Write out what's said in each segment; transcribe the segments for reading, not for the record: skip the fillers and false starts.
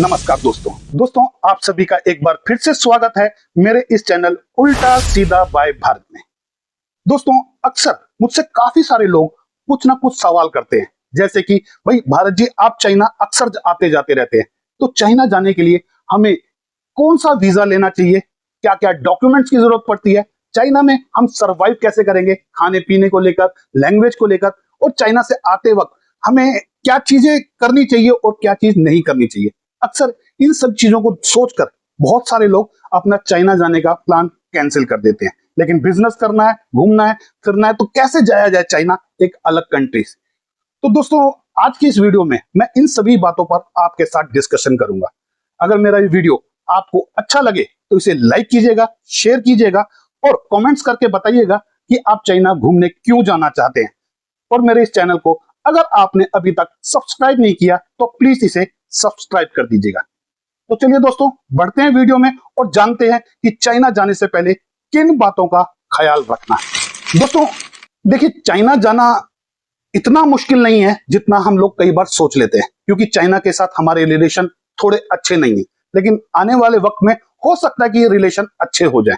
नमस्कार दोस्तों आप सभी का एक बार फिर से स्वागत है मेरे इस चैनल उल्टा सीधा बाय भारत में। दोस्तों अक्सर मुझसे काफी सारे लोग कुछ ना कुछ सवाल करते हैं, जैसे कि भाई भारत जी आप चाइना अक्सर आते जाते रहते हैं, तो चाइना जाने के लिए हमें कौन सा वीजा लेना चाहिए, क्या क्या डॉक्यूमेंट्स की जरूरत पड़ती है, चाइना में हम सरवाइव कैसे करेंगे खाने पीने को लेकर, लैंग्वेज को लेकर, और चाइना से आते वक्त हमें क्या चीजें करनी चाहिए और क्या चीज नहीं करनी चाहिए। अक्सर इन सब चीजों को सोचकर बहुत सारे लोग अपना चाइना जाने का प्लान कैंसिल कर देते हैं, लेकिन बिजनेस करना है, घूमना है, फिरना है, तो कैसे जाया जाए चाइना, एक अलग कंट्री से। तो दोस्तों आज की इस वीडियो में मैं इन सभी बातों पर आपके साथ डिस्कशन करूंगा। अगर मेरा ये वीडियो आपको अच्छा लगे तो इसे लाइक कीजिएगा, शेयर कीजिएगा और कमेंट्स करके बताइएगा कि आप चाइना घूमने क्यों जाना चाहते हैं। और मेरे इस चैनल को अगर आपने अभी तक सब्सक्राइब नहीं किया तो प्लीज इसे सब्सक्राइब कर दीजिएगा। तो चलिए दोस्तों बढ़ते हैं वीडियो में और जानते हैं कि चाइना जाने से पहले किन बातों का ख्याल रखना है। दोस्तों देखिए, चाइना जाना इतना मुश्किल नहीं है जितना हम लोग कई बार सोच लेते हैं, क्योंकि चाइना के साथ हमारे रिलेशन थोड़े अच्छे नहीं है, लेकिन आने वाले वक्त में हो सकता है कि ये रिलेशन अच्छे हो जाए।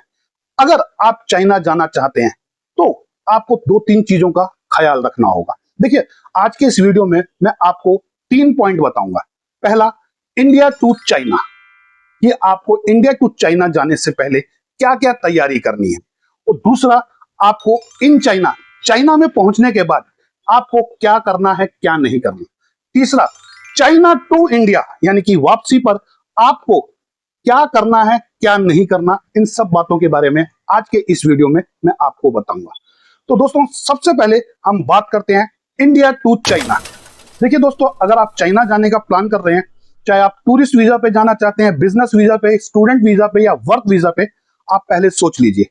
अगर आप चाइना जाना चाहते हैं तो आपको 2-3 चीजों का ख्याल रखना होगा। देखिए आज के इस वीडियो में मैं आपको 3 पॉइंट बताऊंगा। पहला, इंडिया टू चाइना, ये आपको इंडिया टू चाइना जाने से पहले क्या क्या तैयारी करनी है। और दूसरा, आपको इन चाइना में पहुंचने के बाद आपको क्या करना है, क्या नहीं करना। तीसरा, चाइना टू इंडिया यानी कि वापसी पर आपको क्या करना है, क्या नहीं करना। इन सब बातों के बारे में आज के इस वीडियो में मैं आपको बताऊंगा। तो दोस्तों सबसे पहले हम बात करते हैं इंडिया टू चाइना। देखिए दोस्तों, अगर आप चाइना जाने का प्लान कर रहे हैं, चाहे आप टूरिस्ट वीजा पे जाना चाहते हैं, बिजनेस वीजा पे, स्टूडेंट वीजा पे या वर्क वीजा पे, आप पहले सोच लीजिए।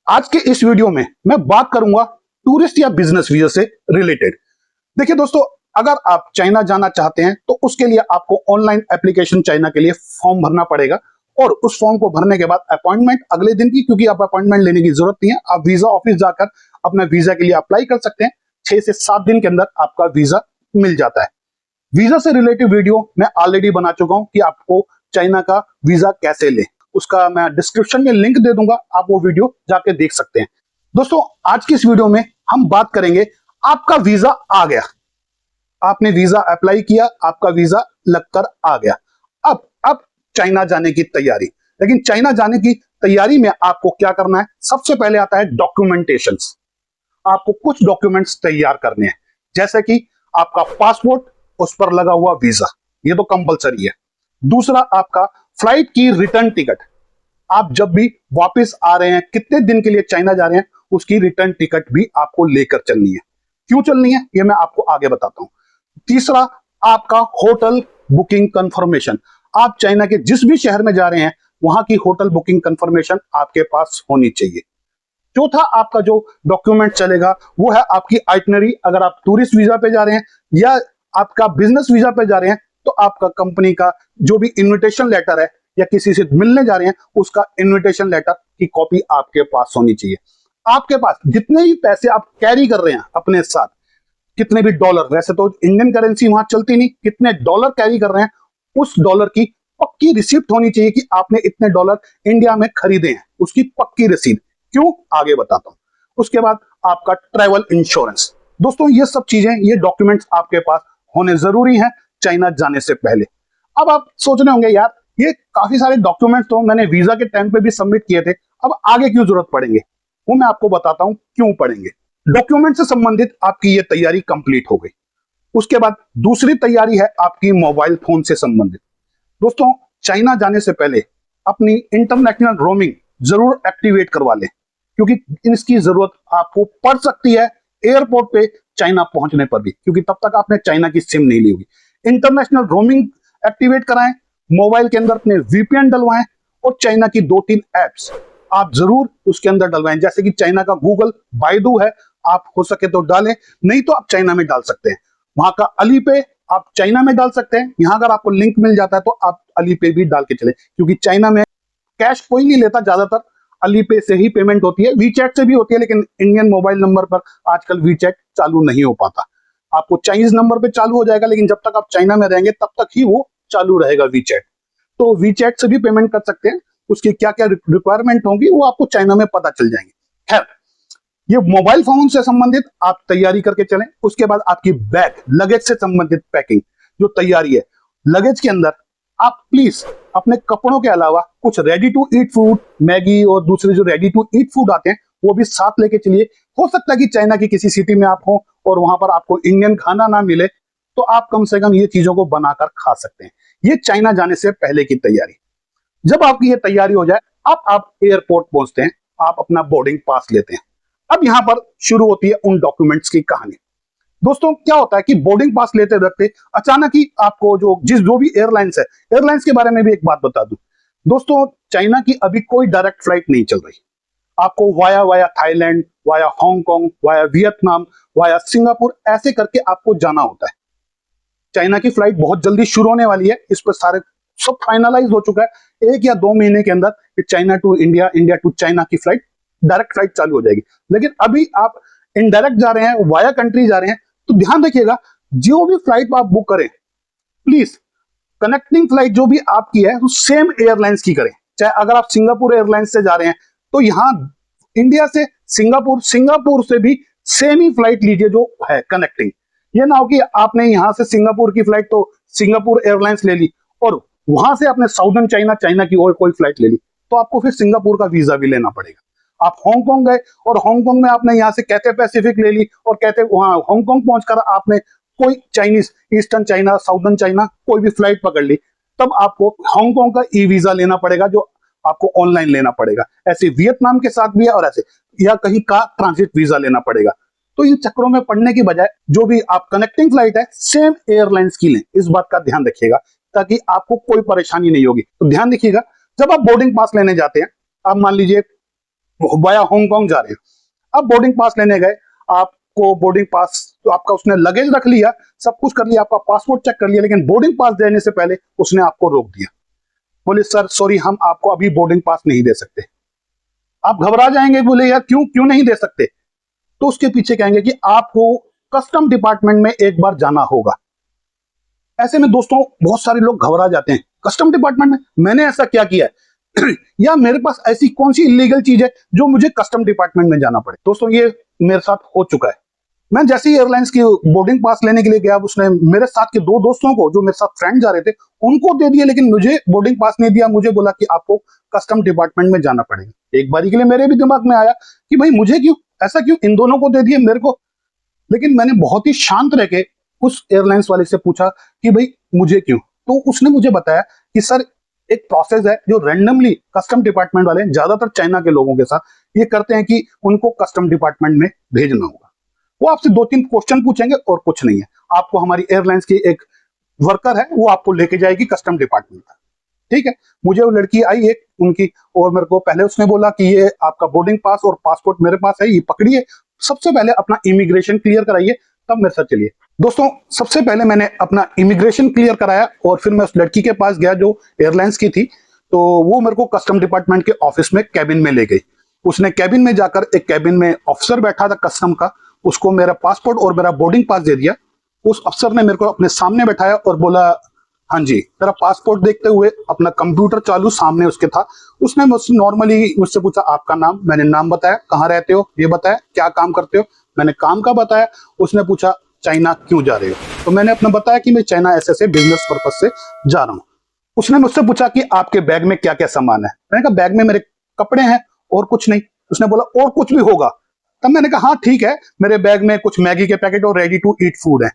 आज के इस वीडियो में मैं बात करूंगा टूरिस्ट या बिजनेस वीजा से रिलेटेड। देखिए दोस्तों, अगर आप चाइना जाना चाहते हैं तो उसके लिए आपको ऑनलाइन एप्लीकेशन चाइना के लिए फॉर्म भरना पड़ेगा, और उस फॉर्म को भरने के बाद अपॉइंटमेंट अगले दिन की, क्योंकि आप अपॉइंटमेंट लेने की जरूरत नहीं है, आप वीजा ऑफिस जाकर अपना वीजा के लिए अप्लाई कर सकते हैं। 6 से 7 दिन के अंदर आपका वीजा मिल जाता है। वीजा से रिलेटेड वीडियो मैं ऑलरेडी बना चुका हूं कि आपको चाइना का वीजा कैसे लें, उसका मैं डिस्क्रिप्शन में लिंक दे दूंगा, आप वो वीडियो जाके देख सकते हैं। दोस्तों आज की इस वीडियो में हम बात करेंगे, आपका वीजा आ गया, आपने वीजा अप्लाई किया, आपका वीजा लगकर आ गया, अब चाइना जाने की तैयारी। लेकिन चाइना जाने की तैयारी में आपको क्या करना है, सबसे पहले आता है डॉक्यूमेंटेशंस। आपको कुछ डॉक्यूमेंट्स तैयार करने हैं, जैसे कि आपका पासपोर्ट, उस पर लगा हुआ वीजा, ये तो कंपलसरी है। दूसरा, आपका फ्लाइट की रिटर्न टिकट, आप जब भी वापस आ रहे हैं, कितने दिन के लिए चाइना जा रहे हैं, उसकी रिटर्न टिकट भी आपको लेकर चलनी है। क्यों चलनी है ये मैं आपको आगे बताता हूं। तीसरा, आपका होटल बुकिंग कंफर्मेशन, आप चाइना के जिस भी शहर में जा रहे हैं वहां की होटल बुकिंग कंफर्मेशन आपके पास होनी चाहिए। चौथा, आपका जो डॉक्यूमेंट चलेगा वो है आपकी आइटनरी। अगर आप टूरिस्ट वीजा पे जा रहे हैं या आपका बिजनेस वीजा पे जा रहे हैं तो आपका कंपनी का जो भी इनविटेशन लेटर है या किसी से मिलने जा रहे हैं उसका इनविटेशन लेटर की कॉपी आपके पास होनी चाहिए। आपके पास जितने भी पैसे आप कैरी कर रहे हैं अपने साथ, कितने भी डॉलर, वैसे तो इंडियन करेंसी वहां चलती नहीं, कितने डॉलर कैरी कर रहे हैं, उस डॉलर की पक्की रिसिप्ट होनी चाहिए कि आपने इतने डॉलर इंडिया में खरीदे हैं, उसकी पक्की रसीद। क्यों, आगे बताता हूं। उसके बाद आपका ट्रैवल इंश्योरेंस। दोस्तों ये सब चीजें, ये डॉक्यूमेंट्स आपके पास होने जरूरी हैं चाइना जाने से पहले। अब आप सोच रहे होंगे यार ये काफी सारे डॉक्यूमेंट्स तो मैंने वीजा के टाइम पे भी सबमिट किए थे, अब आगे क्यों जरूरत पड़ेंगे, वो मैं आपको बताता हूं क्यों पड़ेंगे। डॉक्यूमेंट से संबंधित आपकी ये तैयारी कंप्लीट हो गई। उसके बाद दूसरी तैयारी है आपकी मोबाइल फोन से संबंधित। दोस्तों चाइना जाने से पहले अपनी इंटरनेशनल रोमिंग जरूर एक्टिवेट करवा लें, क्योंकि इसकी जरूरत आपको पड़ सकती है एयरपोर्ट पे चाइना पहुंचने पर भी, क्योंकि तब तक आपने चाइना की सिम नहीं ली होगी। इंटरनेशनल रोमिंग एक्टिवेट कराएं, मोबाइल के अंदर अपने वीपीएन डलवाएं और चाइना की 2-3 एप्स आप जरूर उसके अंदर डलवाएं, जैसे कि चाइना का गूगल, बाइडू है, आप हो सके तो डालें, नहीं तो आप चाइना में डाल सकते हैं। वहां का अली पे आप चाइना में डाल सकते हैं, यहां अगर आपको लिंक मिल जाता है तो आप अली पे भी डाल के चले, क्योंकि चाइना में कैश कोई नहीं लेता, ज्यादातर अली पे से ही पेमेंट होती है, वीचैट से भी होती है, लेकिन इंडियन मोबाइल नंबर पर आजकल वीचैट चालू नहीं हो पाता। आपको चाइनीज नंबर पे चालू हो जाएगा, लेकिन जब तक आप चाइना में रहेंगे तब तक ही वो चालू रहेगा वीचैट। तो वीचैट से भी पेमेंट कर सकते हैं। उसकी क्या क्या रिक्वायरमेंट होगी वो आपको चाइना में पता चल जाएंगे। खैर, ये मोबाइल फोन से संबंधित आप तैयारी करके चलें। उसके बाद आपकी बैग लगेज से संबंधित पैकिंग जो तैयारी है, लगेज के अंदर आप प्लीज अपने कपड़ों के अलावा कुछ ready to eat food, Maggi और दूसरे जो रेडी टू ईट फूड आते हैं वो भी साथ लेके चलिए। हो सकता है कि चाइना की किसी सिटी में आप हो और वहां पर आपको इंडियन खाना ना मिले, तो आप कम से कम ये चीजों को बनाकर खा सकते हैं। ये चाइना जाने से पहले की तैयारी। जब आपकी ये तैयारी हो जाए, आप एयरपोर्ट पहुंचते हैं, आप अपना बोर्डिंग पास लेते हैं। अब यहां पर शुरू होती है उन डॉक्यूमेंट्स की कहानी। दोस्तों, क्या होता है कि बोर्डिंग पास लेते वक्त अचानक ही आपको जो भी एयरलाइंस है, एयरलाइंस के बारे में भी एक बात बता दूं दोस्तों, चाइना की अभी कोई डायरेक्ट फ्लाइट नहीं चल रही। आपको via Thailand, via Hong Kong, via Vietnam, via Singapore ऐसे करके आपको जाना होता है। चाइना की फ्लाइट बहुत जल्दी शुरू होने वाली है, इस पर सारे सब फाइनलाइज हो चुका है। 1 या 2 महीने के अंदर China to India, India to China की फ्लाइट, डायरेक्ट फ्लाइट चालू हो जाएगी। लेकिन अभी आप इनडायरेक्ट जा रहे हैं, वाया कंट्री जा रहे हैं, तो ध्यान रखिएगा जो भी फ्लाइट आप बुक करें, प्लीज कनेक्टिंग फ्लाइट जो भी आपकी है वो सेम एयरलाइंस की करें। चाहे अगर आप सिंगापुर एयरलाइंस से जा रहे हैं तो यहां इंडिया से सिंगापुर, सिंगापुर से भी सेम ही फ्लाइट लीजिए जो है कनेक्टिंग। ये ना हो कि आपने यहां से सिंगापुर की फ्लाइट तो सिंगापुर एयरलाइंस ले ली और वहां से आपने साउदर्न चाइना, चाइना की और कोई फ्लाइट ले ली, तो आपको फिर सिंगापुर का वीजा भी लेना पड़ेगा। आप हांगकांग गए और हांगकांग में आपने यहाँ से कैथे पैसिफिक ले ली और कहते वहां हांगकांग पहुंचकर आपने कोई Chinese, eastern China, southern China कोई भी फ्लाइट पकड़ ली, तब आपको हांगकांग का ई वीजा लेना पड़ेगा जो आपको ऑनलाइन लेना पड़ेगा। ऐसे वियतनाम के साथ भी है और ऐसे, या कहीं का ट्रांजिट वीजा लेना पड़ेगा। तो इन चक्रों में पड़ने की बजाय जो भी आप कनेक्टिंग फ्लाइट है सेम एयरलाइंस की लें, इस बात का ध्यान रखिएगा ताकि आपको कोई परेशानी नहीं होगी। तो ध्यान रखिएगा, जब आप बोर्डिंग पास लेने जाते हैं, आप मान लीजिए वाया हांगकांग जा रहे हैं, अब बोर्डिंग पास लेने गए, आपको बोर्डिंग पास तो आपका उसने लगेज रख लिया, सब कुछ कर लिया, आपका पासपोर्ट चेक कर लिया, लेकिन बोर्डिंग पास देने से पहले उसने आपको रोक दिया। बोले सर सॉरी, हम आपको अभी बोर्डिंग पास नहीं दे सकते। आप घबरा जाएंगे, बोले यार क्यों क्यों नहीं दे सकते? तो उसके पीछे कहेंगे कि आपको कस्टम डिपार्टमेंट में एक बार जाना होगा। ऐसे में दोस्तों बहुत सारे लोग घबरा जाते हैं, कस्टम डिपार्टमेंट में मैंने ऐसा क्या किया है या मेरे पास ऐसी कौन सी इलीगल चीज है जो मुझे कस्टम डिपार्टमेंट में जाना पड़े। दोस्तों ये मेरे साथ हो चुका है। मैं जैसे ही एयरलाइंस की बोर्डिंग पास लेने के लिए गया, उसने मेरे साथ के 2 दोस्तों को जो मेरे साथ फ्रेंड जा रहे थे उनको दे दिया, लेकिन मुझे बोर्डिंग पास नहीं दिया। मुझे बोला कि आपको कस्टम डिपार्टमेंट में जाना पड़ेगा। एक बारी के लिए मेरे भी दिमाग में आया कि भाई मुझे क्यों, ऐसा क्यों, इन दोनों को दे दिए मेरे को। लेकिन मैंने बहुत ही शांत रह के उस एयरलाइंस वाले से पूछा कि भाई मुझे क्यों। तो उसने मुझे बताया कि सर एक प्रोसेस है जो रैंडमली कस्टम डिपार्टमेंट वाले, ज्यादातर चाइना के लोगों के साथ ये करते हैं कि उनको कस्टम डिपार्टमेंट में भेजना होगा। वो आपसे 2-3 क्वेश्चन पूछेंगे और कुछ नहीं है। आपको हमारी एयरलाइंस की एक वर्कर है, वो आपको लेके जाएगी कस्टम डिपार्टमेंट तक। ठीक है, मुझे वो लड़की आई एक उनकी, और मेरे को पहले उसने बोला कि ये आपका बोर्डिंग पास और पासपोर्ट मेरे पास है, ये पकड़िए, सबसे पहले अपना इमिग्रेशन क्लियर कराइए, तब मेरे साथ चलिए। दोस्तों सबसे पहले मैंने अपना इमिग्रेशन क्लियर कराया और फिर मैं उस लड़की के पास गया जो एयरलाइंस की थी। तो वो मेरे को कस्टम डिपार्टमेंट के ऑफिस में कैबिन में ले गई। उसने कैबिन में जाकर, एक कैबिन में ऑफिसर बैठा था कस्टम का, उसको मेरा पासपोर्ट और मेरा बोर्डिंग पास दे दिया। उस अफसर ने मेरे को अपने सामने बैठाया और बोला हाँ जी। मेरा पासपोर्ट देखते हुए अपना कंप्यूटर चालू सामने उसके था। उसने मुझसे नॉर्मली मुझसे पूछा आपका नाम, मैंने नाम बताया, कहाँ रहते हो ये बताया, क्या काम करते हो, मैंने काम का बताया। उसने पूछा चाइना क्यों जा रहे हो, तो मैंने अपना बताया कि मैं चाइना ऐसे बिजनेस पर्पज से जा रहा हूँ। उसने मुझसे पूछा कि आपके बैग में क्या क्या सामान है। मैंने कहा बैग में मेरे कपड़े हैं और कुछ नहीं। उसने बोला और कुछ भी होगा? तब मैंने कहा हाँ ठीक है, मेरे बैग में कुछ मैगी के पैकेट और रेडी टू ईट फूड है।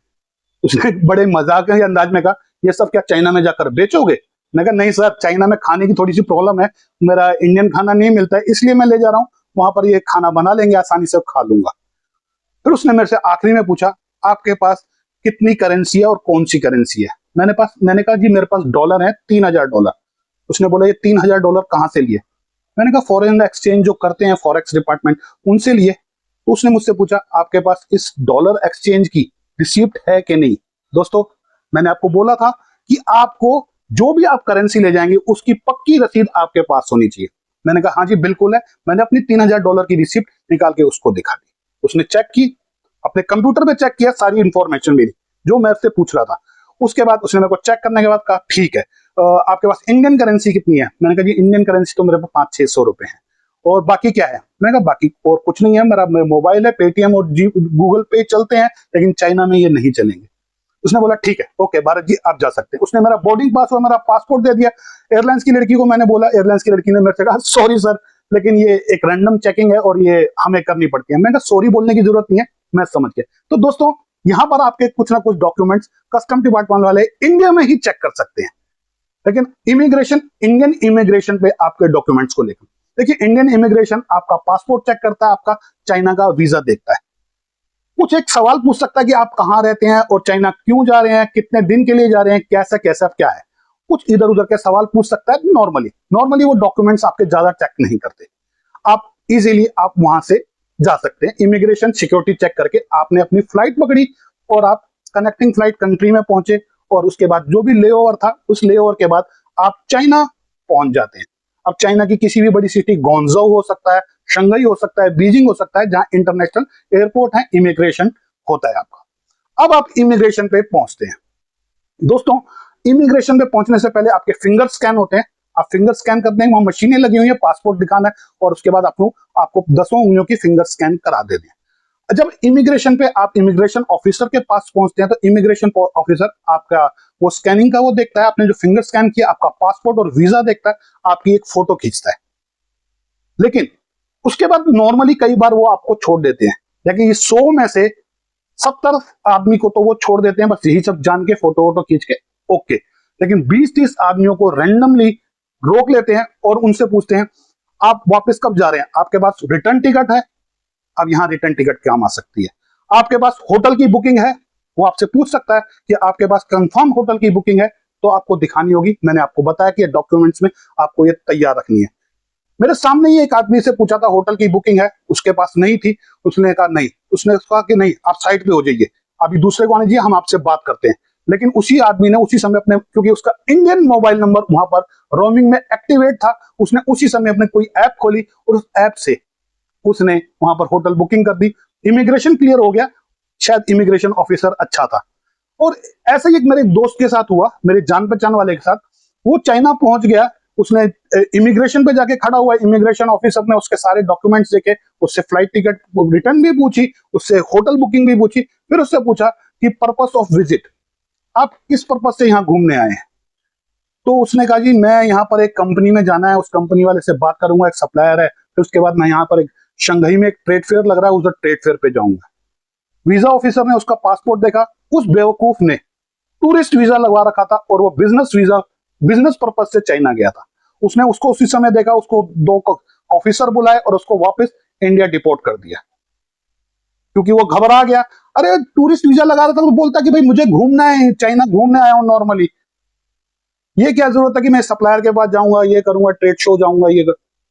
उसने बड़े मजाक के अंदाज में कहा ये सब क्या चाइना में जाकर बेचोगे? मैंने कहा नहीं सर, चाइना में खाने की थोड़ी सी प्रॉब्लम है, मेरा इंडियन खाना नहीं मिलता है इसलिए मैं ले जा रहा हूँ, वहां पर ये खाना बना लेंगे, आसानी से खा लूंगा। फिर उसने मेरे से आखिरी में पूछा आपके पास कितनी करेंसी है और कौन सी करेंसी है? मैंने कहा जी मेरे पास डॉलर है $3000। उसने बोला ये $3000 कहाँ से लिए? मैंने कहा फॉरेन एक्सचेंज जो करते हैं फॉरेक्स डिपार्टमेंट उनसे लिए। तो उसने मुझसे पूछा आपके पास इस डॉलर एक्सचेंज की रिसिप्ट है कि नहीं? दोस्तों मैंने आपको बोला था कि आपको जो भी आप करेंसी ले जाएंगे उसकी पक्की रसीद आपके पास होनी चाहिए। मैंने कहा हाँ जी बिल्कुल है। मैंने अपनी $3000 की रिसिप्ट निकाल के उसको दिखा दी। उसने चेक की, अपने कंप्यूटर पे चेक किया, सारी इंफॉर्मेशन मेरी जो मैं उससे पूछ रहा था। उसके बाद उसने मेरे को चेक करने के बाद कहा ठीक है, आपके पास इंडियन करेंसी कितनी है? मैंने कहा जी इंडियन करेंसी तो मेरे पास 500-600 रुपए है। और बाकी क्या है? मैंने कहा बाकी और कुछ नहीं है, मेरा मोबाइल है, पेटीएम और गूगल पे चलते हैं, लेकिन चाइना में ये नहीं चलेंगे। उसने बोला ठीक है, ओके भारत जी आप जा सकते हैं। उसने मेरा बोर्डिंग पास और मेरा पासपोर्ट दे दिया। एयरलाइंस की लड़की को मैंने बोला, एयरलाइंस की लड़की ने मेरे से कहा सॉरी सर, लेकिन ये एक रैंडम चेकिंग है और ये हमें करनी पड़ती है। मैंने कहा सॉरी बोलने की जरूरत नहीं है, मैं समझ गया। तो दोस्तों यहाँ पर आपके कुछ ना कुछ डॉक्यूमेंट्स कस्टम डिपार्टमेंट वाले इंडिया में ही चेक कर सकते हैं, लेकिन इमिग्रेशन, इंडियन इमिग्रेशन पे आपके डॉक्यूमेंट्स को लेकर देखिए, इंडियन इमिग्रेशन आपका पासपोर्ट चेक करता है, आपका चाइना का वीजा देखता है। कुछ एक सवाल पूछ सकता है कि आप कहाँ रहते हैं और चाइना क्यों जा रहे हैं, कितने दिन के लिए जा रहे हैं, कैसा कैसा क्या है, कुछ इधर उधर के सवाल पूछ सकता है। नॉर्मली वो डॉक्यूमेंट्स आपके ज्यादा चेक नहीं करते, आप इजीली आप वहां से जा सकते हैं। इमिग्रेशन सिक्योरिटी चेक करके आपने अपनी फ्लाइट पकड़ी और आप कनेक्टिंग फ्लाइट कंट्री में पहुंचे, और उसके बाद जो भी लेओवर था, उस लेओवर के बाद आप चाइना पहुंच जाते हैं। अब चाइना की किसी भी बड़ी सिटी, गोंजो हो सकता है, शंघाई हो सकता है, बीजिंग हो सकता है, जहां इंटरनेशनल एयरपोर्ट है, इमिग्रेशन होता है आपका। अब आप इमिग्रेशन पे पहुंचते हैं। दोस्तों इमिग्रेशन पे पहुंचने से पहले आपके फिंगर स्कैन होते हैं। आप फिंगर स्कैन करते हैं, वहां मशीनें लगी हुई है, पासपोर्ट दिखाना है और उसके बाद आपको 10 उंगलियों की फिंगर स्कैन करा देते हैं। जब इमिग्रेशन पे आप इमिग्रेशन ऑफिसर के पास पहुंचते हैं, तो इमिग्रेशन ऑफिसर आपका वो स्कैनिंग का वो देखता है, आपने जो फिंगर स्कैन किया, आपका पासपोर्ट और वीजा देखता है, आपकी एक फोटो खींचता है। लेकिन उसके बाद नॉर्मली कई बार वो आपको छोड़ देते हैं, लेकिन 100 में से 70 आदमी को तो वो छोड़ देते हैं, बस यही सब जान के फोटो वोटो खींच के ओके। लेकिन 20-30 आदमियों को रैंडमली रोक लेते हैं और उनसे पूछते हैं आप वापस कब जा रहे हैं, आपके पास रिटर्न टिकट है? अब यहां रिटर्न टिकट काम आ सकती है। आपके पास होटल की बुकिंग है? वो आपसे पूछ सकता है कि आपके पास कंफर्म होटल की बुकिंग है, तो आपको दिखानी होगी। मैंने आपको बताया कि डॉक्यूमेंट्स में आपको ये तैयार रखनी है। मेरे सामने ही एक आदमी से पूछा था होटल की बुकिंग है, उसके पास नहीं थी। उसने कहा नहीं, उसने कहा कि नहीं आप साइड पे हो जाइए, अभी दूसरे को आने दीजिए, हम आपसे बात करते हैं। लेकिन उसी आदमी ने उसी समय अपने, क्योंकि उसका इंडियन मोबाइल नंबर वहां पर रोमिंग में एक्टिवेट था, उसने उसी समय अपने कोई ऐप खोली और उस ऐप से उसने वहां पर होटल बुकिंग कर दी। इमिग्रेशन क्लियर हो गया, शायद इमिग्रेशन ऑफिसर अच्छा था। और ऐसे ही एक मेरे दोस्त के साथ हुआ, मेरे जान पहचान वाले के साथ। वो चाइना पहुंच गया, उसने इमिग्रेशन पे जाके खड़ा हुआ, इमिग्रेशन ऑफिसर ने उसके सारे डॉक्यूमेंट्स देखे, उससे फ्लाइट टिकट रिटर्न भी पूछी, उससे होटल बुकिंग भी पूछी, फिर उससे पूछा कि पर्पस ऑफ विजिट, आप किस पर्पस से यहाँ घूमने आए हैं? तो उसने कहा जी मैं यहाँ पर एक कंपनी में जाना है, उस कंपनी वाले से बात करूंगा, एक सप्लायर है, फिर उसके बाद मैं यहाँ पर एक शंघाई में एक ट्रेड फेयर लग रहा है, उधर ट्रेड फेयर पे जाऊंगा। वीजा ऑफिसर ने उसका पासपोर्ट देखा, उस बेवकूफ ने टूरिस्ट वीजा लगवा रखा था और वो बिजनेस वीजा, बिजनेस पर्पज से चाइना गया था। उसने उसको उसी समय देखा, उसको 2 ऑफिसर बुलाए और उसको वापस इंडिया डिपोर्ट कर दिया, क्योंकि वो घबरा गया। अरे टूरिस्ट वीजा लगा रहा था तो बोलता कि भाई मुझे घूमना है, चाइना घूमने आया हूं नॉर्मली, ये क्या जरूरत है कि मैं सप्लायर के पास जाऊंगा, ये करूंगा, ट्रेड शो जाऊंगा, ये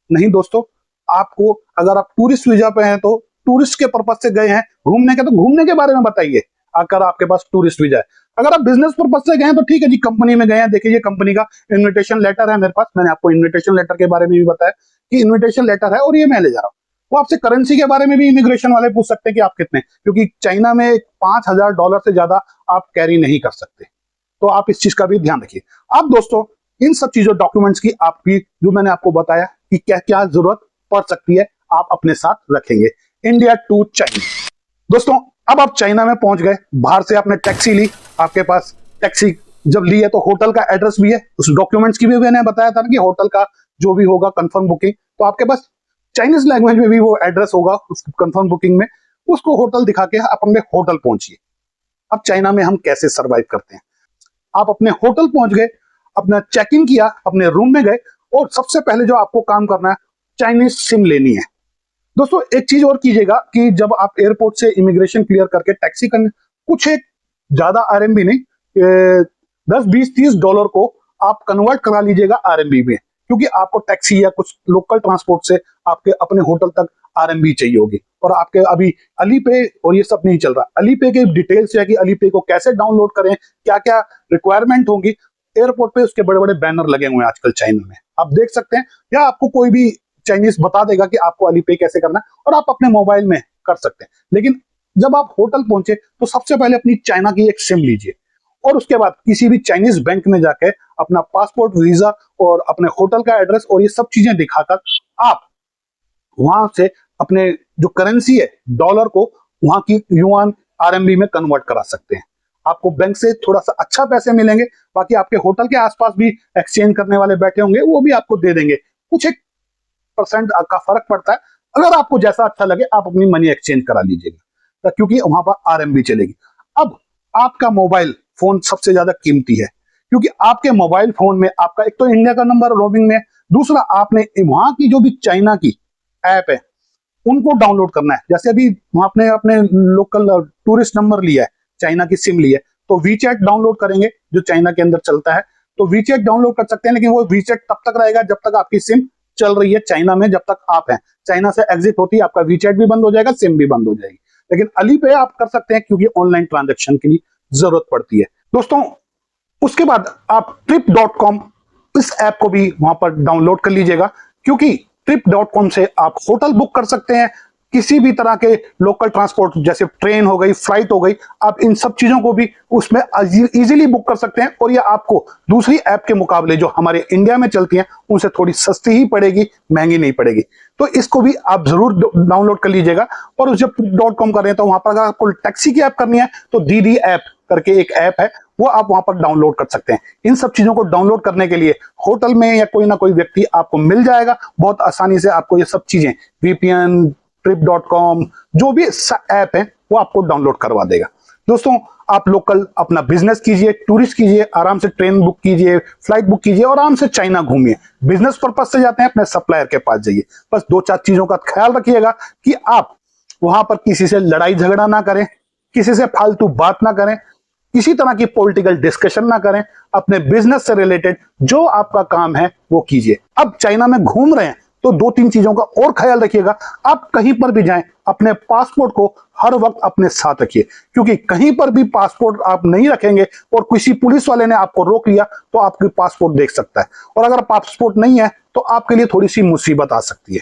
नहीं दोस्तों। आपको अगर आप टूरिस्ट वीजा पे हैं तो टूरिस्ट के पर्पज से गए हैं घूमने के, तो घूमने के बारे में बताइए अगर आपके पास टूरिस्ट वीजा है। अगर आप बिजनेस पर्पज से गए हैं तो ठीक है जी, कंपनी में गए हैं, देखिए ये कंपनी का इन्विटेशन लेटर है मेरे पास, मैंने आपको इन्विटेशन लेटर के बारे में भी बताया कि इन्विटेशन लेटर है और ये मैं ले जा रहा हूँ। वो आपसे करेंसी के बारे में भी इमिग्रेशन वाले पूछ सकते हैं कि आप कितने, क्योंकि चाइना में $5000 से ज्यादा आप कैरी नहीं कर सकते, तो आप इस चीज का भी ध्यान रखिए। अब दोस्तों इन सब चीजों डॉक्यूमेंट्स की आपकी, जो मैंने आपको बताया कि क्या क्या जरूरत पड़ सकती है, आप अपने साथ रखेंगे। India to China. दोस्तों अब आप चाइना में पहुंच गए, बाहर से आपने टैक्सी ली, आपके पास टैक्सी जब ली है तो होटल का एड्रेस भी है, उस डॉक्यूमेंट्स की भी मैंने बताया था ना कि होटल का जो भी होगा कंफर्म बुकिंग, तो आपके पास चाइनीज लैंग्वेज में भी वो एड्रेस होगा उस कंफर्म बुकिंग में, उसको होटल दिखा के आप अपने होटल पहुंचिए। अब चाइना में हम कैसे सर्वाइव करते हैं, आप अपने होटल पहुंच गए, अपना चेक इन किया, अपने रूम में गए, और सबसे पहले जो आपको काम करना है, चाइनीज सिम लेनी है। दोस्तों एक चीज और कीजिएगा कि जब आप एयरपोर्ट से इमिग्रेशन क्लियर करके टैक्सी करने, कुछ एक ज्यादा आरएमबी नहीं, 10-20-30 डॉलर को आप कन्वर्ट करा लीजिएगा आरएमबी में, क्योंकि आपको टैक्सी या कुछ लोकल ट्रांसपोर्ट से आपके अपने होटल तक आरएमबी चाहिए होगी। और आपके अभी अलीपे और ये सब नहीं चल रहा, अलीपे के डिटेल्स है कि अलीपे को कैसे डाउनलोड करें, क्या क्या रिक्वायरमेंट होगी, एयरपोर्ट पे उसके बड़े बड़े बैनर लगे हुए हैं आजकल चाइना में, आप देख सकते हैं, या आपको कोई भी चाइनीज बता देगा कि आपको अलीपे कैसे करना है, और आप अपने मोबाइल में कर सकते हैं। लेकिन जब आप होटल पहुंचे तो सबसे पहले अपनी चाइना की एक सिम लीजिए, और उसके बाद किसी भी चाइनीज बैंक में जाके अपना पासपोर्ट, वीजा और अपने होटल का एड्रेस और ये सब चीजें दिखाकर आप वहां से अपने जो करेंसी है डॉलर को वहां की युआन, आरएमबी में कन्वर्ट करा सकते हैं। आपको बैंक से थोड़ा सा अच्छा पैसे मिलेंगे, बाकी आपके होटल के आसपास भी एक्सचेंज करने वाले बैठे होंगे, वो भी आपको दे देंगे। कुछ एक परसेंट का फर्क पड़ता है। अगर आपको जैसा अच्छा लगे आप अपनी मनी एक्सचेंज करा लीजिएगा, क्योंकि वहां पर आरएमबी चलेगी। अब आपका मोबाइल फोन सबसे ज्यादा कीमती है, क्योंकि आपके मोबाइल फोन में आपका एक तो इंडिया का नंबर रोमिंग में, दूसरा आपने वहां की जो भी चाइना की ऐप है उनको डाउनलोड करना है। जैसे अभी आपने अपने लोकल टूरिस्ट नंबर लिया है, चाइना की सिम ली है, तो वीचैट डाउनलोड करेंगे जो चाइना के अंदर चलता है, तो वीचैट डाउनलोड कर सकते हैं। लेकिन वो वीचैट तब तक रहेगा जब तक आपकी सिम चल रही है चाइना में, जब तक आप हैं। चाइना से एग्जिट होती है आपका वीचैट भी बंद हो जाएगा, सिम भी बंद हो जाएगी। लेकिन अली पे आप कर सकते हैं, क्योंकि ऑनलाइन ट्रांजेक्शन के लिए जरूरत पड़ती है। दोस्तों उसके बाद आप trip.com इस ऐप को भी वहां पर डाउनलोड कर लीजिएगा, क्योंकि trip.com से आप होटल बुक कर सकते हैं, किसी भी तरह के लोकल ट्रांसपोर्ट जैसे ट्रेन हो गई, फ्लाइट हो गई, आप इन सब चीजों को भी उसमें इजीली बुक कर सकते हैं। और ये आपको दूसरी ऐप के मुकाबले जो हमारे इंडिया में चलती हैं उनसे थोड़ी सस्ती ही पड़ेगी, महंगी नहीं पड़ेगी। तो इसको भी आप जरूर डाउनलोड कर लीजिएगा। और जब .com कर रहे हैं तो वहां पर अगर आपको टैक्सी की ऐप करनी है तो दीदी ऐप करके एक ऐप है, वो आप वहां पर डाउनलोड कर सकते हैं। इन सब चीजों को डाउनलोड करने के लिए होटल में या कोई ना कोई व्यक्ति आपको मिल जाएगा, बहुत आसानी से आपको ये सब चीजें VPN, trip.com जो भी ऐप है वो आपको डाउनलोड करवा देगा। दोस्तों आप लोकल अपना बिजनेस कीजिए, टूरिस्ट कीजिए, आराम से ट्रेन बुक कीजिए, फ्लाइट बुक कीजिए और आराम से चाइना घूमिए। बिजनेस पर्पज से जाते हैं अपने सप्लायर के पास जाइए। बस 2-4 चीजों का ख्याल रखिएगा कि आप वहां पर किसी से लड़ाई झगड़ा ना करें, किसी से फालतू बात ना करें, किसी तरह की पॉलिटिकल डिस्कशन ना करें। अपने बिजनेस से रिलेटेड जो आपका काम है वो कीजिए। अब चाइना में घूम रहे हैं तो 2-3 चीजों का और ख्याल रखिएगा। आप कहीं पर भी जाएं अपने पासपोर्ट को हर वक्त अपने साथ रखिए, क्योंकि कहीं पर भी पासपोर्ट आप नहीं रखेंगे और किसी पुलिस वाले ने आपको रोक लिया तो आपकी पासपोर्ट देख सकता है, और अगर पासपोर्ट नहीं है तो आपके लिए थोड़ी सी मुसीबत आ सकती है।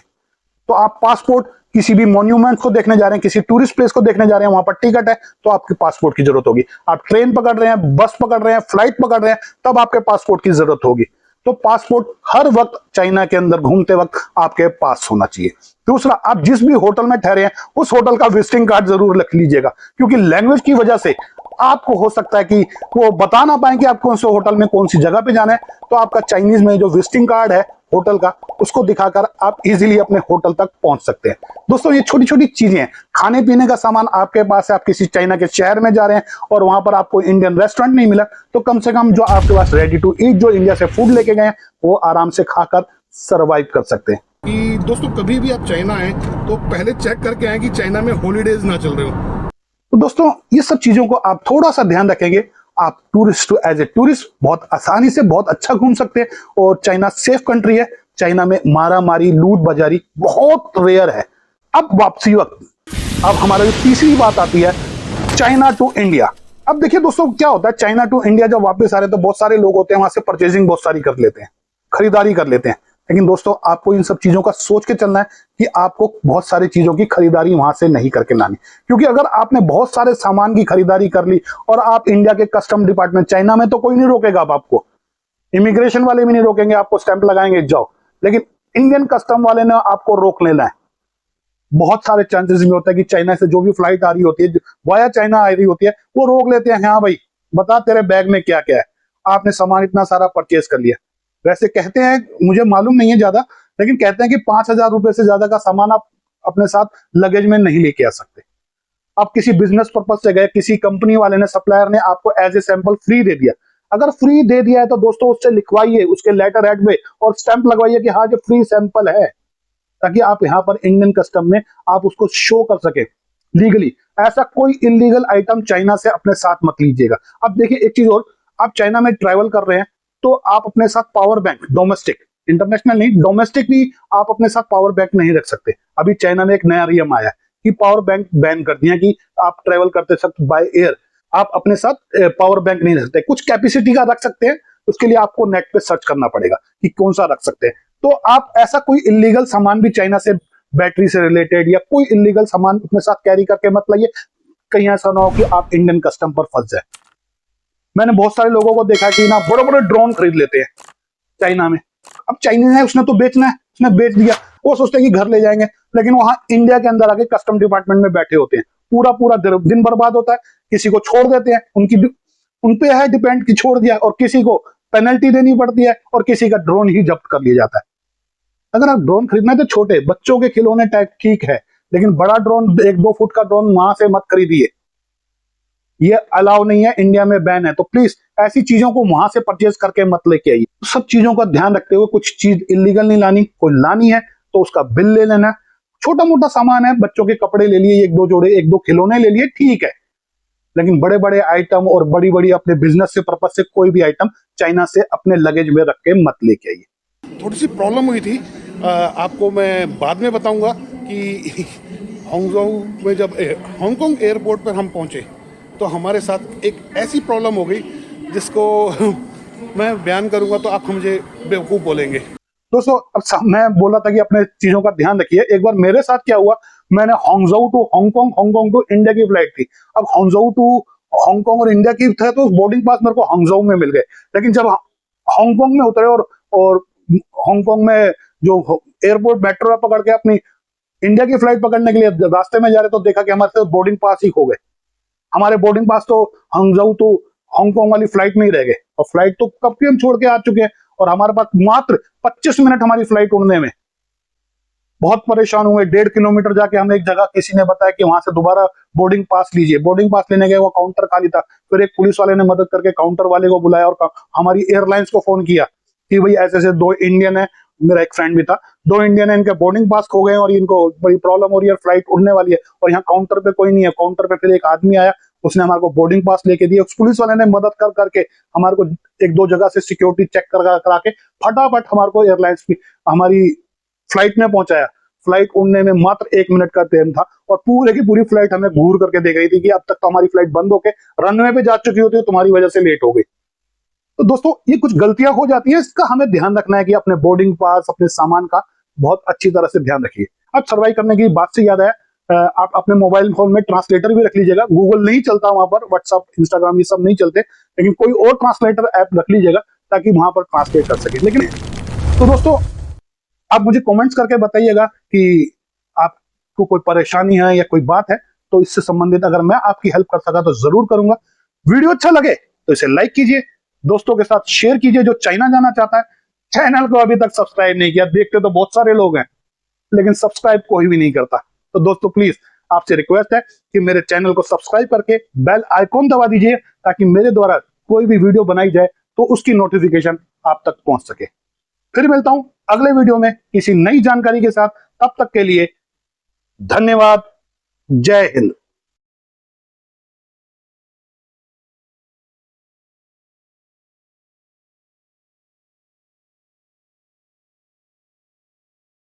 तो आप पासपोर्ट, किसी भी मॉन्यूमेंट को देखने जा रहे हैं, किसी टूरिस्ट प्लेस को देखने जा रहे हैं, वहां पर टिकट है तो आपके पासपोर्ट की जरूरत होगी। आप ट्रेन पकड़ रहे हैं, बस पकड़ रहे हैं, फ्लाइट पकड़ रहे हैं, तब आपके पासपोर्ट की जरूरत होगी। तो पासपोर्ट हर वक्त चाइना के अंदर घूमते वक्त आपके पास होना चाहिए। दूसरा, आप जिस भी होटल में ठहरे हैं उस होटल का विजिटिंग कार्ड जरूर रख लीजिएगा, क्योंकि लैंग्वेज की वजह से आपको हो सकता है कि वो बता ना पाए कि आप कौन से होटल में कौन सी जगह पे जाना है। तो आपका चाइनीज में जो विजिटिंग कार्ड है होटल का, उसको दिखाकर आप इजीली अपने होटल तक पहुंच सकते हैं। दोस्तों ये छोटी छोटी चीजें हैं। खाने पीने का सामान आपके पास है, आप किसी चाइना के शहर में जा रहे हैं और वहां पर आपको इंडियन रेस्टोरेंट नहीं मिला, तो कम से कम जो आपके पास रेडी टू ईट जो इंडिया से फूड लेके गए हैं वो आराम से खाकर सर्वाइव कर सकते हैं। कि दोस्तों कभी भी आप चाइना आए तो पहले चेक करके आए कि चाइना में हॉलीडेज ना चल रहे हो। तो दोस्तों ये सब चीजों को आप थोड़ा सा ध्यान रखेंगे, आप टूरिस्ट एज ए टूरिस्ट बहुत आसानी से बहुत अच्छा घूम सकते हैं। और चाइना सेफ कंट्री है, चाइना में मारा मारी, लूट बाजारी बहुत रेयर है। अब वापसी वक्त, अब हमारा जो तीसरी बात आती है चाइना टू इंडिया। अब देखिए दोस्तों क्या होता है, चाइना टू इंडिया जब वापस आ रहे हैं तो बहुत सारे लोग होते हैं वहां से परचेजिंग बहुत सारी कर लेते हैं, खरीदारी कर लेते हैं। लेकिन दोस्तों आपको इन सब चीजों का सोच के चलना है कि आपको बहुत सारी चीजों की खरीदारी वहां से नहीं करके लानी, क्योंकि अगर आपने बहुत सारे सामान की खरीदारी कर ली और आप इंडिया के कस्टम डिपार्टमेंट, चाइना में तो कोई नहीं रोकेगा, अब आपको इमिग्रेशन वाले भी नहीं रोकेंगे, आपको स्टैंप लगाएंगे जाओ, लेकिन इंडियन कस्टम वाले ने आपको रोक लेना है। बहुत सारे चांसेस में होता है कि चाइना से जो भी फ्लाइट आ रही होती है, वाया चाइना आ रही होती है, वो रोक लेते हैं। हाँ भाई बता तेरे बैग में क्या क्या है, आपने सामान इतना सारा परचेज कर लिया। वैसे कहते हैं, मुझे मालूम नहीं है ज्यादा, लेकिन कहते हैं कि 5,000 रुपए से ज्यादा का सामान आप अपने साथ लगेज में नहीं लेके आ सकते। आप किसी बिजनेस पर्पज से गए, किसी कंपनी वाले ने, सप्लायर ने आपको एज ए सैंपल फ्री दे दिया। अगर फ्री दे दिया है तो दोस्तों उससे लिखवाइए, उसके लेटर हेड में और स्टैंप लगवाइए कि हाँ जो फ्री सैंपल है, ताकि आप यहाँ पर इंडियन कस्टम में आप उसको शो कर सके लीगली। ऐसा कोई इलीगल आइटम चाइना से अपने साथ मत लीजिएगा। अब देखिए एक चीज और, आप चाइना में ट्रैवल कर रहे हैं तो आप अपने साथ पावर बैंक, डोमेस्टिक, इंटरनेशनल नहीं, डोमेस्टिक भी आप अपने साथ पावर बैंक नहीं रख सकते। अभी चाइना में एक नया नियम आया कि पावर बैंक बैन कर दिया कि आप ट्रैवल करते वक्त बाय एयर आप अपने साथ पावर बैंक नहीं रख सकते। कुछ कैपेसिटी का रख सकते हैं, उसके लिए आपको नेट पे सर्च करना पड़ेगा कि कौन सा रख सकते हैं। तो आप ऐसा कोई इलीगल सामान भी चाइना से, बैटरी से रिलेटेड या कोई इलीगल सामान अपने साथ कैरी करके मत लाइए, कहीं ऐसा ना हो कि आप इंडियन कस्टम पर फंस जाए। मैंने बहुत सारे लोगों को देखा कि ना बड़े बड़े ड्रोन खरीद लेते हैं चाइना में। अब चाइनीज है, उसने तो बेचना है, उसने बेच दिया, वो सोचते हैं कि घर ले जाएंगे, लेकिन वहां इंडिया के अंदर आके कस्टम डिपार्टमेंट में बैठे होते हैं, पूरा पूरा दिन बर्बाद होता है। किसी को छोड़ देते हैं, उनपे है डिपेंड कि छोड़ दिया, और किसी को पेनल्टी देनी पड़ती है, और किसी का ड्रोन ही जब्त कर लिया जाता है। अगर आप ड्रोन खरीदना है तो छोटे बच्चों के खिलौने टाइप ठीक है, लेकिन बड़ा ड्रोन 1-2 फुट का ड्रोन वहां से मत खरीदिए, ये अलाउ नहीं है, इंडिया में बैन है। तो प्लीज ऐसी चीजों को वहां से परचेज करके मत लेके आइए। सब चीजों का ध्यान रखते हुए, कुछ चीज इलीगल नहीं लानी, कोई लानी है तो उसका बिल ले लेना। छोटा मोटा सामान है, बच्चों के कपड़े ले लिए, 1-2 जोड़े, 1-2 खिलौने ले लिए, ठीक है, लेकिन बड़े बड़े आइटम और बड़ी बड़ी अपने बिजनेस से पर्पज से कोई भी आइटम चाइना से अपने लगेज में रख के मत लेके आइए। थोड़ी सी प्रॉब्लम हुई थी, आपको मैं बाद में बताऊंगा कि हांगजोउ में जब हांगकांग एयरपोर्ट पर हम पहुंचे तो हमारे साथ एक ऐसी प्रॉब्लम हो गई जिसको मैं बयान करूंगा तो आप मुझे बेवकूफ़ बोलेंगे। दोस्तों, अब मैं बोला था कि अपने चीजों का ध्यान रखिए। एक बार मेरे साथ क्या हुआ, मैंने Hangzhou to Hong Kong, Hong Kong to India की फ्लाइट थी। अब हांगजोउ टू हांगकांग और इंडिया की था तो बोर्डिंग पास मेरे को हांगजोउ में मिल गए, लेकिन जब हांगकांग में उतरे और हांगकांग में जो एयरपोर्ट मेट्रो पकड़ के अपनी इंडिया की फ्लाइट पकड़ने के लिए रास्ते में जा रहे तो देखा कि हमारे साथ बोर्डिंग पास ही खो गए। हमारे बोर्डिंग पास तो हांगजोउ टू हांगकांग वाली फ्लाइट में ही रह गए, और फ्लाइट तो कब की हम छोड़ के आ चुके हैं, और हमारे पास मात्र 25 मिनट हमारी फ्लाइट उड़ने में। बहुत परेशान हुए, 1.5 किलोमीटर जाके हमें एक जगह किसी ने बताया कि वहां से दोबारा बोर्डिंग पास लीजिए। बोर्डिंग पास लेने गए, वो काउंटर खाली था। फिर एक पुलिस वाले ने मदद करके काउंटर वाले को बुलाया और हमारी एयरलाइंस को फोन किया कि भाई ऐसे ऐसे 2 इंडियन है, मेरा एक फ्रेंड भी था, 2 इंडियन है, इनके बोर्डिंग पास खो गए और इनको बड़ी प्रॉब्लम हो रही है, फ्लाइट उड़ने वाली है, और यहाँ काउंटर पे कोई नहीं है। काउंटर पे फिर एक आदमी आया, उसने हमारे को बोर्डिंग पास लेके दिया। उस पुलिस वाले ने मदद कर करके हमारे को 1-2 जगह से सिक्योरिटी चेक करा के फटाफट हमारे को एयरलाइंस की हमारी फ्लाइट में पहुंचाया। फ्लाइट उड़ने में मात्र 1 मिनट का टाइम था, और पूरे की पूरी फ्लाइट हमें घूर करके देख रही थी कि अब तक तो हमारी फ्लाइट बंद होके रनवे पे जा चुकी होती है, तुम्हारी वजह से लेट हो गई। तो दोस्तों, ये कुछ गलतियां हो जाती है, इसका हमें ध्यान रखना है कि अपने बोर्डिंग पास, अपने सामान का बहुत अच्छी तरह से ध्यान रखिए। अब सर्वाइव करने की बात से याद है, आप अपने मोबाइल फोन में ट्रांसलेटर भी रख लीजिएगा। गूगल नहीं चलता वहां पर, व्हाट्सअप, इंस्टाग्राम ये सब नहीं चलते, लेकिन कोई और ट्रांसलेटर ऐप रख लीजिएगा ताकि वहां पर ट्रांसलेट कर सके। लेकिन तो दोस्तों, आप मुझे कमेंट्स करके बताइएगा कि आपको कोई परेशानी है या कोई बात है, तो इससे संबंधित अगर मैं आपकी हेल्प कर सका तो जरूर करूंगा। वीडियो अच्छा लगे तो इसे लाइक कीजिए, दोस्तों के साथ शेयर कीजिए जो चाइना जाना चाहता है। चैनल को अभी तक सब्सक्राइब नहीं किया, देखते तो बहुत सारे लोग हैं, लेकिन सब्सक्राइब कोई भी नहीं करता। तो दोस्तों, प्लीज आपसे रिक्वेस्ट है कि मेरे चैनल को सब्सक्राइब करके बेल आइकॉन दबा दीजिए, ताकि मेरे द्वारा कोई भी वीडियो बनाई जाए तो उसकी नोटिफिकेशन आप तक पहुंच सके। फिर मिलता हूं अगले वीडियो में किसी नई जानकारी के साथ। तब तक के लिए धन्यवाद। जय हिंद।